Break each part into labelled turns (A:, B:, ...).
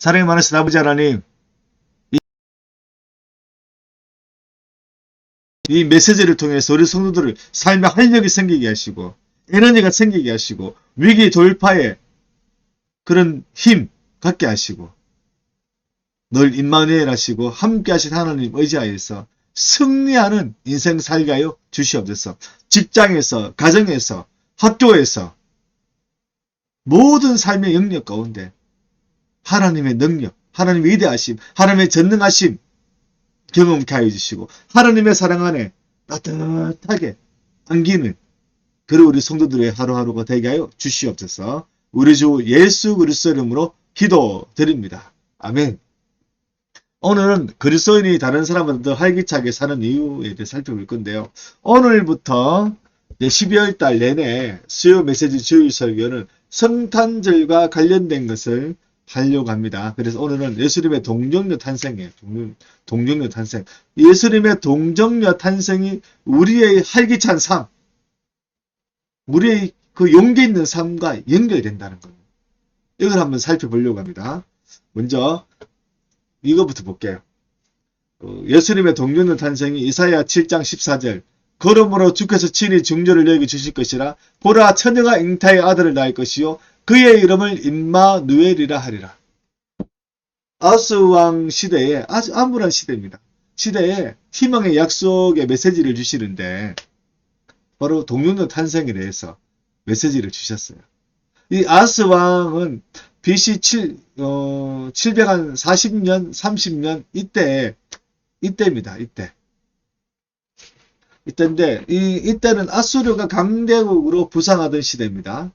A: 사랑이 많으신 아버지 하나님, 이 메시지를 통해서 우리 성도들을 삶의 활력이 생기게 하시고 에너지가 생기게 하시고 위기 돌파에 그런 힘 갖게 하시고 늘 임마누엘 하시고 함께 하신 하나님 의지하여서 승리하는 인생 살게 하여 주시옵소서. 직장에서, 가정에서, 학교에서 모든 삶의 영역 가운데 하나님의 능력, 하나님의 위대하심, 하나님의 전능하심 경험케 하여 주시고 하나님의 사랑 안에 따뜻하게 안기는 그리고 우리 성도들의 하루하루가 되게 하여 주시옵소서. 우리 주 예수 그리스도 이름으로 기도드립니다. 아멘. 오늘은 그리스도인이 다른 사람보다 더 활기차게 사는 이유에 대해 살펴볼 건데요. 오늘부터 12월 달 내내 수요 메시지 주일 설교는 성탄절과 관련된 것을 하려고 합니다. 그래서 오늘은 예수님의 동정녀 탄생이에요. 동정녀 탄생. 예수님의 동정녀 탄생이 우리의 활기찬 삶, 우리의 그 용기 있는 삶과 연결된다는 겁니다. 이걸 한번 살펴보려고 합니다. 먼저 이거부터 볼게요. 예수님의 동정녀 탄생이 이사야 7장 14절 그러므로 주께서 친히 중조를 너에게 주실 것이라 보라 처녀가 잉타의 아들을 낳을 것이요 그의 이름을 임마누엘이라 하리라. 아스왕 시대에 아주 암울한 시대입니다. 시대에 희망의 약속의 메시지를 주시는데 바로 동정녀 탄생에 대해서 메시지를 주셨어요. 이 아스왕은 BC 740년, 30년 이때입니다. 이때인데 이때는 아수르가 강대국으로 부상하던 시대입니다.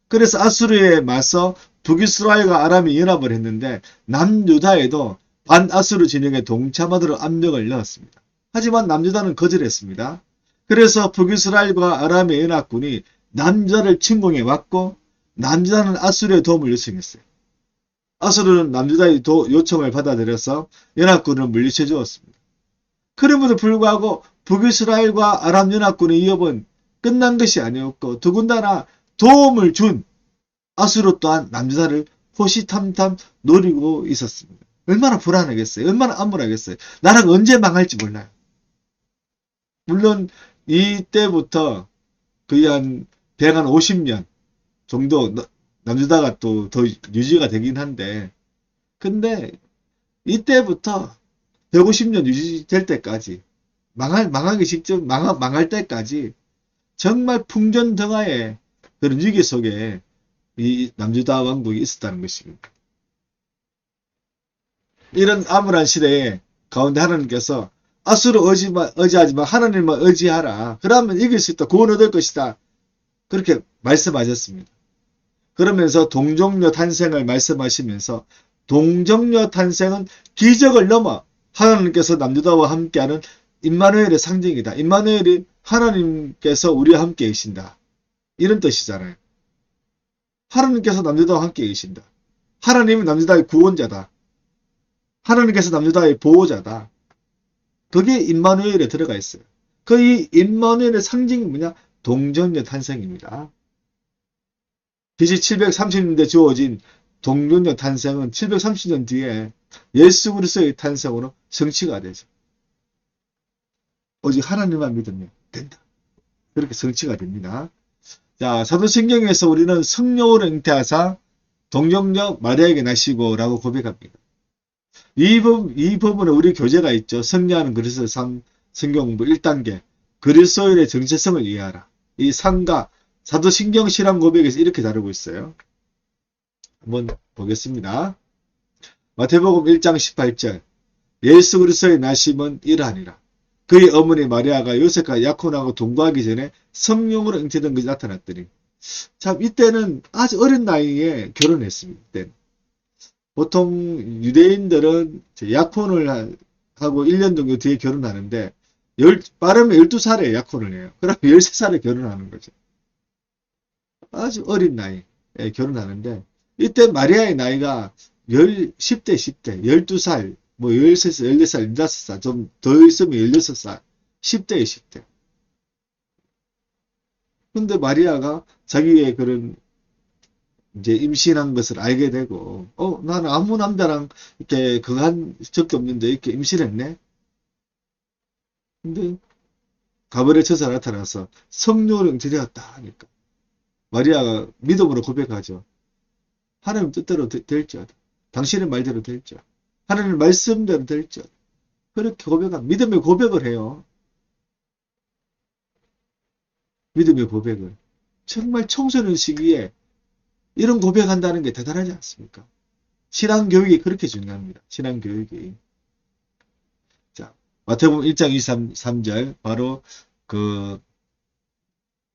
A: 그래서 아수르에 맞서 북이스라엘과 아람이 연합을 했는데 남유다에도 반아수르 진영에 동참하도록 압력을 넣었습니다. 하지만 남유다는 거절했습니다. 그래서 북이스라엘과 아람의 연합군이 남유다를 침공해 왔고 남유다는 아수르의 도움을 요청했어요. 아수르는 남유다의 요청을 받아들여서 연합군을 물리쳐 주었습니다. 그럼에도 불구하고 북이스라엘과 아람 연합군의 위협은 끝난 것이 아니었고 더군다나 도움을 준 아수르 또한 남유다를 호시탐탐 노리고 있었습니다. 얼마나 불안하겠어요. 얼마나 암울하겠어요. 나라가 언제 망할지 몰라요. 물론 이때부터 거의 한 50년 정도 남유다가 또 더 유지가 되긴 한데 근데 이때부터 150년 유지될 때까지 망하기 직전 망할 때까지 정말 풍전등화의 그런 위기 속에 이 남유다 왕국이 있었다는 것입니다. 이런 암울한 시대에 가운데 하나님께서 아수르 의지하지 마 하나님만 의지하라. 그러면 이길 수 있다. 구원 얻을 것이다. 그렇게 말씀하셨습니다. 그러면서 동정녀 탄생을 말씀하시면서 동정녀 탄생은 기적을 넘어 하나님께서 남유다와 함께하는 임마누엘의 상징이다. 임마누엘이 하나님께서 우리와 함께 계신다. 이런 뜻이잖아요. 하나님께서 남유다와 함께 계신다. 하나님이 남유다의 구원자다. 하나님께서 남유다의 보호자다. 그게 임마누엘에 들어가 있어요. 그 이 임마누엘의 상징이 뭐냐? 동정녀 탄생입니다. BC 730년대 주어진 동정녀 탄생은 730년 뒤에 예수 그리스도의 탄생으로 성취가 되죠. 오직 하나님만 믿으면 된다. 그렇게 성취가 됩니다. 자, 사도신경에서 우리는 성령으로 잉태하사 동정녀 마리아에게 나시고 라고 고백합니다. 이 부분에 우리 교재가 있죠. 성리하는 그리스도의 삶 성경공부 1단계 그리스도인의 정체성을 이해하라. 이 상가 사도신경 신앙 고백에서 이렇게 다루고 있어요. 한번 보겠습니다. 마태복음 1장 18절 예수 그리스도의 나심은 이러하니라. 그의 어머니 마리아가 요셉과 약혼하고 동거하기 전에 성령으로 잉태된 것이 나타났더니 참 이때는 아주 어린 나이에 결혼했습니다. 이때는. 보통 유대인들은 약혼을 하고 1년 정도 뒤에 결혼하는데 빠르면 12살에 약혼을 해요. 그러면 13살에 결혼하는 거죠. 아주 어린 나이에 결혼하는데 이때 마리아의 나이가 10대, 12살, 뭐 13살, 14살, 15살, 좀 더 있으면 16살, 10대에 10대. 근데 마리아가 자기의 그런 이제 임신한 것을 알게 되고, 나는 아무 남자랑 이렇게 그거 한 적도 없는데 이렇게 임신했네? 근데 가버레 처사 나타나서 성령으로 응태되었다 하니까 마리아가 믿음으로 고백하죠. 하나님 뜻대로 될지어다. 당신의 말대로 될지어다. 하나님 말씀대로 될지어다. 그렇게 믿음의 고백을 해요. 믿음의 고백을. 정말 청소년 시기에 이런 고백한다는 게 대단하지 않습니까? 신앙교육이 그렇게 중요합니다. 신앙교육이. 자, 마태복음 1장 23절 바로 그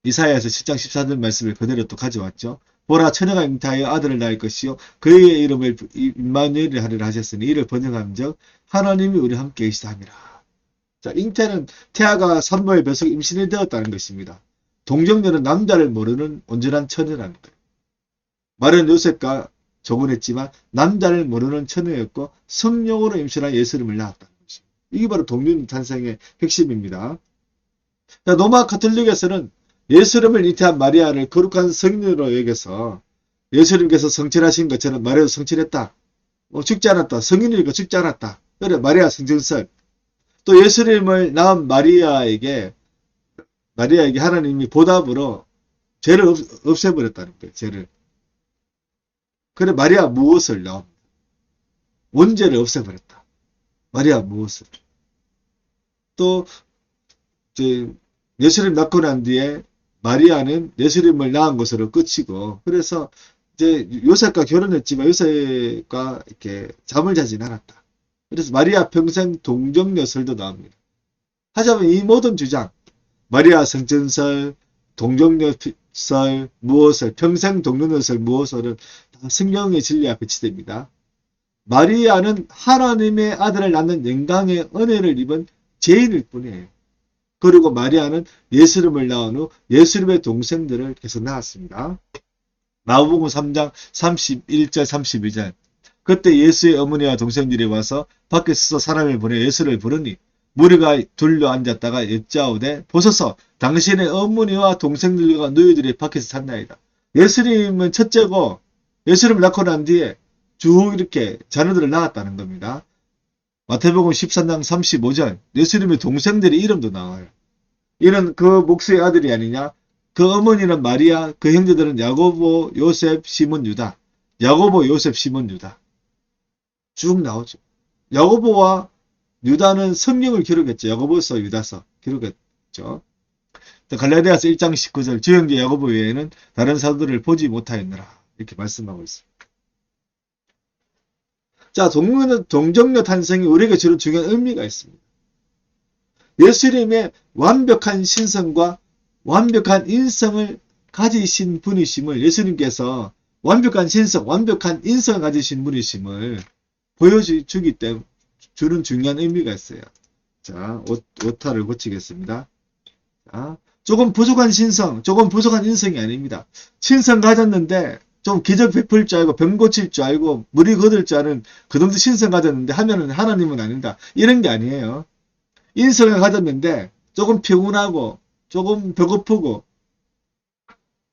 A: 이사야에서 10장 14절 말씀을 그대로 또 가져왔죠. 보라 처녀가 잉태하여 아들을 낳을 것이요 그의 이름을 임마누엘이라 하리라 하셨으니 이를 번역함즉 하나님이 우리 함께 계시다 함이라. 자, 잉태는 태아가 산모의 뱃속에 임신이 되었다는 것입니다. 동정녀는 남자를 모르는 온전한 처녀라는 거예요. 말은 요셉과 조곤했지만 남자를 모르는 처녀였고 성령으로 임신한 예수님을 낳았다는 것입니다. 이게 바로 동정 탄생의 핵심입니다. 자, 로마 가톨릭에서는 예수님을 잉태한 마리아를 거룩한 성인으로 여겨서 예수님께서 성취하신 것처럼 마리아도 성취했다. 죽지 않았다. 성인이니까 죽지 않았다. 그래 마리아 성전설. 또 예수님을 낳은 마리아에게 하나님이 보답으로 죄를 없애버렸다는 거예요. 죄를. 그래 마리아 무엇을 낳습니다. 원죄를 없애버렸다. 마리아 무엇을. 또 예수님 낳고 난 뒤에 마리아는 예수님을 낳은 것으로 끝이고 그래서 이제 요셉과 결혼했지만 요셉과 이렇게 잠을 자진 않았다. 그래서 마리아 평생 동정녀설도 나옵니다. 하자면 이 모든 주장 마리아 성전설, 동정녀설, 무엇설, 평생 동정녀설, 무엇설은 다 성경의 진리와 배치됩니다. 마리아는 하나님의 아들을 낳는 영광의 은혜를 입은 죄인일 뿐이에요. 그리고 마리아는 예수님을 낳은 후 예수님의 동생들을 계속 낳았습니다. 마가복음 3장 31절 32절 그때 예수의 어머니와 동생들이 와서 밖에서 사람을 보내 예수를 부르니 무리가 둘러 앉았다가 여짜오되 보소서 당신의 어머니와 동생들과 너희들이 밖에서 샀나이다. 예수님은 첫째고 예수님을 낳고 난 뒤에 쭉 이렇게 자녀들을 낳았다는 겁니다. 마태복음 13장 35절 예수님의 동생들의 이름도 나와요. 이는 그 목수의 아들이 아니냐? 그 어머니는 마리아, 그 형제들은 야고보, 요셉, 시몬, 유다. 야고보, 요셉, 시몬, 유다. 쭉 나오죠. 야고보와 유다는 성경을 기록했죠. 야고보서, 유다서 기록했죠. 갈라디아서 1장 19절 주 형제 야고보 외에는 다른 사도들을 보지 못하였느라 이렇게 말씀하고 있습니다. 자, 동정녀 탄생이 우리에게 주는 중요한 의미가 있습니다. 예수님의 완벽한 신성과 완벽한 인성을 가지신 분이심을 예수님께서 완벽한 신성, 완벽한 인성을 가지신 분이심을 보여주기 때문에 주는 중요한 의미가 있어요. 자, 오타를 고치겠습니다. 자, 조금 부족한 신성, 조금 부족한 인성이 아닙니다. 신성 가졌는데 좀 기적 베풀 줄 알고 병 고칠 줄 알고 무리 거둘 줄 아는 그 정도 신성 가졌는데 하면은 하나님은 아닌다. 이런 게 아니에요. 인성을 가졌는데 조금 피곤하고 조금 배고프고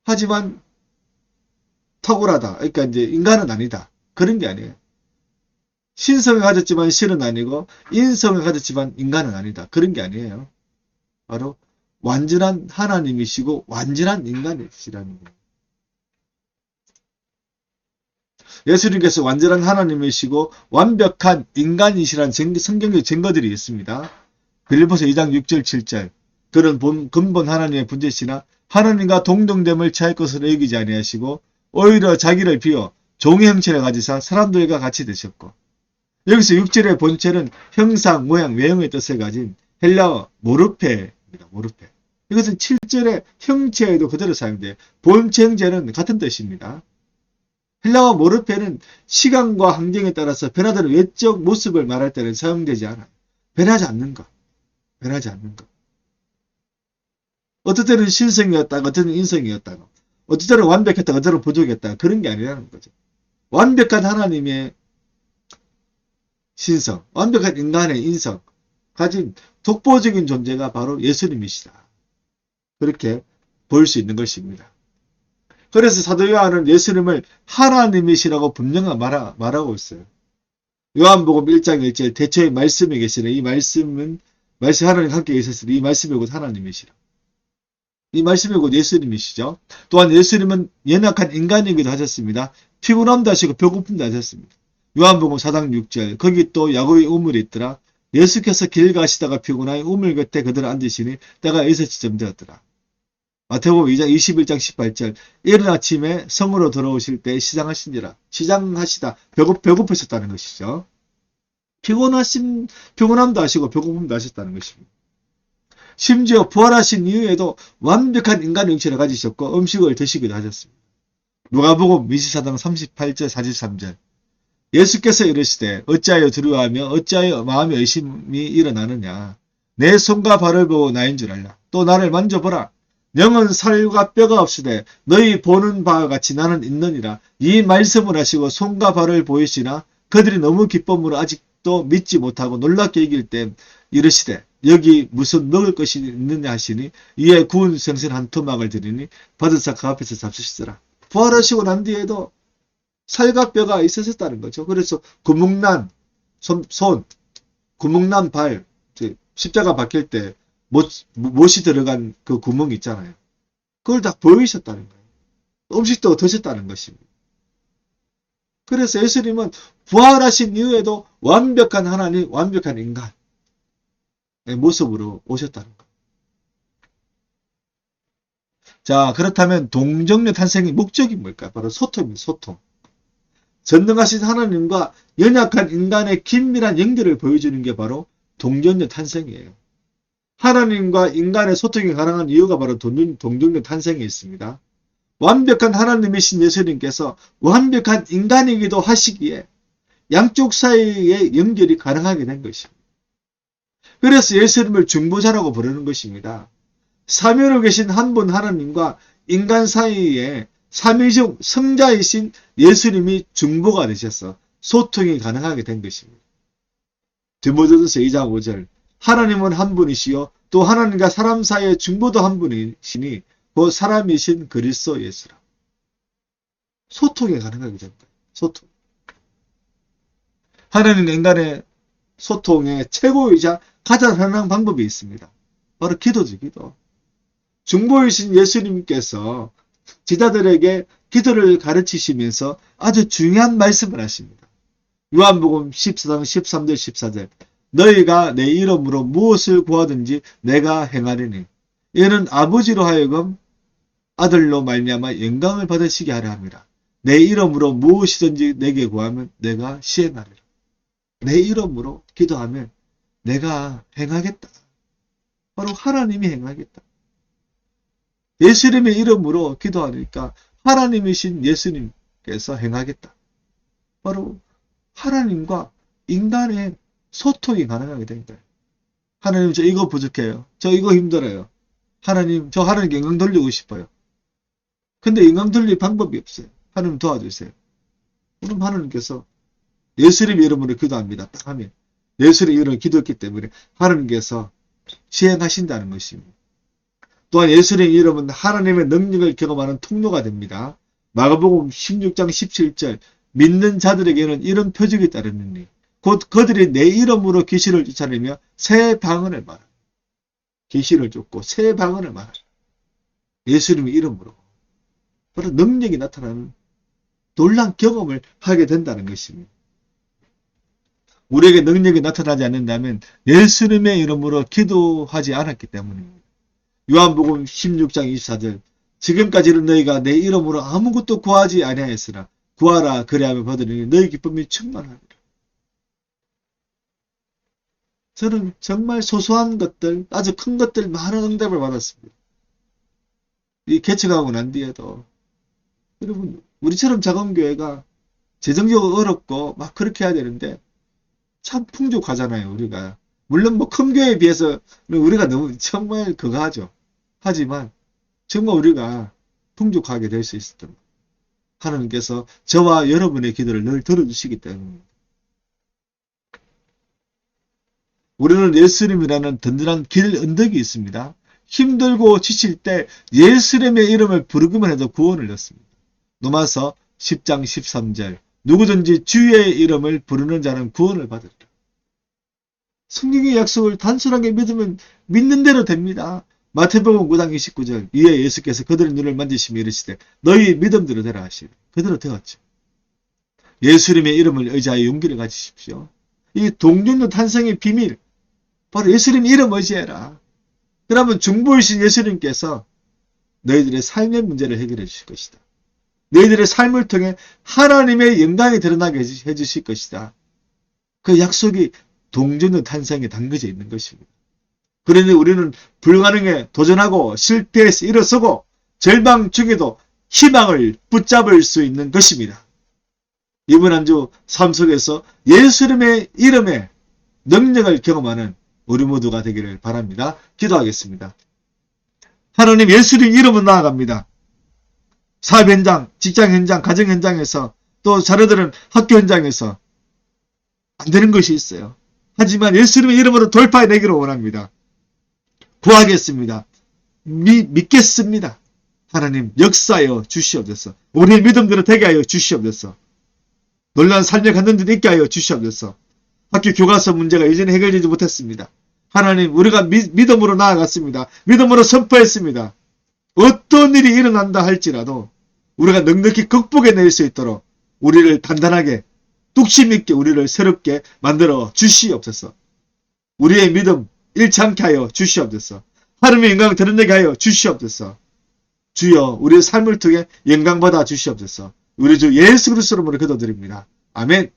A: 하지만 탁월하다. 그러니까 이제 인간은 아니다. 그런 게 아니에요. 신성을 가졌지만 신은 아니고 인성을 가졌지만 인간은 아니다. 그런 게 아니에요. 바로 완전한 하나님이시고 완전한 인간이시라는 거예요. 예수님께서 완전한 하나님이시고 완벽한 인간이시라는 성경의 증거들이 있습니다. 빌립보서 2장 6절 7절 그런 근본 하나님의 분재시나 하나님과 동등됨을 취할 것으로 여기지 아니하시고 오히려 자기를 비워 종의 형체를 가지사 사람들과 같이 되셨고 여기서 6절의 본체는 형상, 모양, 외형의 뜻을 가진 헬라어 모르페입니다. 모르페. 이것은 7절의 형체에도 그대로 사용돼요. 본체 형체는 같은 뜻입니다. 헬라어 모르페는 시간과 환경에 따라서 변화되는 외적 모습을 말할 때는 사용되지 않아요. 변하지 않는 것. 변하지 않는 것. 어떨 때는 신성이었다가 어떨 때는 인성이었다가 어떨 때는 완벽했다가 어떨 때는 부족했다가 그런 게 아니라는 거죠. 완벽한 하나님의 신성, 완벽한 인간의 인성 가진 독보적인 존재가 바로 예수님이시다. 그렇게 볼 수 있는 것입니다. 그래서 사도 요한은 예수님을 하나님이시라고 분명히 말하고 있어요. 요한복음 1장 1절 대초에 말씀이 계시네. 이 말씀은 하나님 함께 계셨으니 이 말씀이 곧 하나님이시라. 이 말씀이 곧 예수님이시죠. 또한 예수님은 연약한 인간이기도 하셨습니다. 피곤함도 하시고 배고픔도 하셨습니다. 요한복음 4장 6절 거기 또 야곱의 우물이 있더라. 예수께서 길 가시다가 피곤하여 우물 곁에 그들을 앉으시니 때가 6시쯤 되었더라. 마태복음 2장 21장 18절 이른 아침에 성으로 들어오실 때 시장하시다 배고프셨다는 것이죠. 피곤함도 하시고 배고픔도 하셨다는 것입니다. 심지어 부활하신 이후에도 완벽한 인간의 형체를 가지셨고 음식을 드시기도 하셨습니다. 누가복음 24장 38절 43절 예수께서 이르시되 어찌하여 두려워하며 어찌하여 마음에 의심이 일어나느냐. 내 손과 발을 보고 나인 줄 알라. 또 나를 만져보라. 영은 살과 뼈가 없으되 너희 보는 바와 같이 나는 있느니라. 이 말씀을 하시고 손과 발을 보이시나 그들이 너무 기쁨으로 아직도 믿지 못하고 놀랍게 이길 때 이르시되 여기 무슨 먹을 것이 있느냐 하시니 이에 구운 생선 한 토막을 드리니 받으사 그 앞에서 잡수시더라. 부활하시고 난 뒤에도 살과 뼈가 있었다는 거죠. 그래서 구멍난 손, 구멍난 발, 십자가 박힐 때 못이 들어간 그 구멍 있잖아요. 그걸 다 보이셨다는 거예요. 음식도 드셨다는 것입니다. 그래서 예수님은 부활하신 이후에도 완벽한 하나님, 완벽한 인간의 모습으로 오셨다는 거예요. 자, 그렇다면 동정녀 탄생의 목적이 뭘까요? 바로 소통입니다. 소통. 전능하신 하나님과 연약한 인간의 긴밀한 연결을 보여주는 게 바로 동정녀 탄생이에요. 하나님과 인간의 소통이 가능한 이유가 바로 동정녀 탄생에 있습니다. 완벽한 하나님이신 예수님께서 완벽한 인간이기도 하시기에 양쪽 사이의 연결이 가능하게 된 것입니다. 그래서 예수님을 중보자라고 부르는 것입니다. 삼위로 계신 한 분 하나님과 인간 사이에 삼위 중 성자이신 예수님이 중보가 되셔서 소통이 가능하게 된 것입니다. 디모데전서 2장 5절 하나님은 한 분이시요 또 하나님과 사람 사이의 중보도 한 분이시니 그 사람이신 그리스도 예수라. 소통이 가능하게 된다. 소통. 하나님과 인간의 소통의 최고이자 가장 흔한 방법이 있습니다. 바로 기도죠. 기도. 중보이신 예수님께서 제자들에게 기도를 가르치시면서 아주 중요한 말씀을 하십니다. 요한복음 14장 13절 14절 너희가 내 이름으로 무엇을 구하든지 내가 행하리니 이는 아버지로 하여금 아들로 말미암아 영광을 받으시게 하려 함이라. 내 이름으로 무엇이든지 내게 구하면 내가 시행하리라. 내 이름으로 기도하면 내가 행하겠다. 바로 하나님이 행하겠다. 예수님의 이름으로 기도하니까 하나님이신 예수님께서 행하겠다. 바로 하나님과 인간의 소통이 가능하게 된 거예요. 하나님 저 이거 부족해요. 저 이거 힘들어요. 하나님 저 하나님께 영광 돌리고 싶어요. 근데 영광 돌릴 방법이 없어요. 하나님 도와주세요. 그럼 하나님께서 예수님의 이름으로 기도합니다. 딱 하면 예수님의 이름으로 기도했기 때문에 하나님께서 시행하신다는 것입니다. 또한 예수님의 이름은 하나님의 능력을 경험하는 통로가 됩니다. 마가복음 16장 17절 믿는 자들에게는 이런 표적이 따르느니 곧 그들이 내 이름으로 귀신을 쫓아내며 새 방언을 말하라. 귀신을 쫓고 새 방언을 말하라. 예수님의 이름으로 바로 능력이 나타나는 놀라운 경험을 하게 된다는 것입니다. 우리에게 능력이 나타나지 않는다면 예수님의 이름으로 기도하지 않았기 때문입니다. 요한복음 16장 24절 지금까지는 너희가 내 이름으로 아무것도 구하지 아니하였으나 구하라 그리하면 받으리니 너희 기쁨이 충만하리라. 저는 정말 소소한 것들 아주 큰 것들 많은 응답을 받았습니다. 이 개척하고 난 뒤에도 여러분 우리처럼 작은 교회가 재정적으로 어렵고 막 그렇게 해야 되는데 참 풍족하잖아요. 우리가 물론 뭐 큰 교회에 비해서 우리가 너무 정말 그거 하죠. 하지만 정말 우리가 풍족하게 될 수 있었던 거예요. 하나님께서 저와 여러분의 기도를 늘 들어주시기 때문입니다. 우리는 예수님이라는 든든한 길 언덕이 있습니다. 힘들고 지칠 때 예수님의 이름을 부르기만 해도 구원을 얻습니다. 로마서 10장 13절 누구든지 주의 이름을 부르는 자는 구원을 받으리라. 성경의 약속을 단순하게 믿으면 믿는 대로 됩니다. 마태복음 9장 29절 이에 예수께서 그들의 눈을 만지시며 이르시되 너희 믿음대로 되라 하시니 그대로 되었죠. 예수님의 이름을 의지하여 용기를 가지십시오. 이 동정녀 탄생의 비밀 바로 예수님 이름 의지해라. 그러면 중보이신 예수님께서 너희들의 삶의 문제를 해결해 주실 것이다. 너희들의 삶을 통해 하나님의 영광이 드러나게 해주실 것이다. 그 약속이 동정녀 탄생에 담겨져 있는 것입니다. 그러니 우리는 불가능에 도전하고 실패해서 일어서고 절망 중에도 희망을 붙잡을 수 있는 것입니다. 이번 한 주 삶 속에서 예수님의 이름의 능력을 경험하는 우리 모두가 되기를 바랍니다. 기도하겠습니다. 하나님 예수님 이름으로 나아갑니다. 사업 현장, 직장 현장, 가정 현장에서 또 자녀들은 학교 현장에서 안 되는 것이 있어요. 하지만 예수님의 이름으로 돌파해내기를 원합니다. 구하겠습니다. 믿겠습니다. 하나님 역사하여 주시옵소서. 우리의 믿음대로 되게 하여 주시옵소서. 놀라운 삶을 갖는 데 있게 하여 주시옵소서. 학교 교과서 문제가 이전에 해결되지 못했습니다. 하나님 우리가 믿음으로 나아갔습니다. 믿음으로 선포했습니다. 어떤 일이 일어난다 할지라도 우리가 넉넉히 극복해낼 수 있도록 우리를 단단하게 뚝심 있게 우리를 새롭게 만들어 주시옵소서. 우리의 믿음 잃지 않게 하여 주시옵소서. 하나님의 영광을 드러내게 하여 주시옵소서. 주여 우리의 삶을 통해 영광받아 주시옵소서. 우리 주 예수 그리스도로 기도드립니다. 아멘.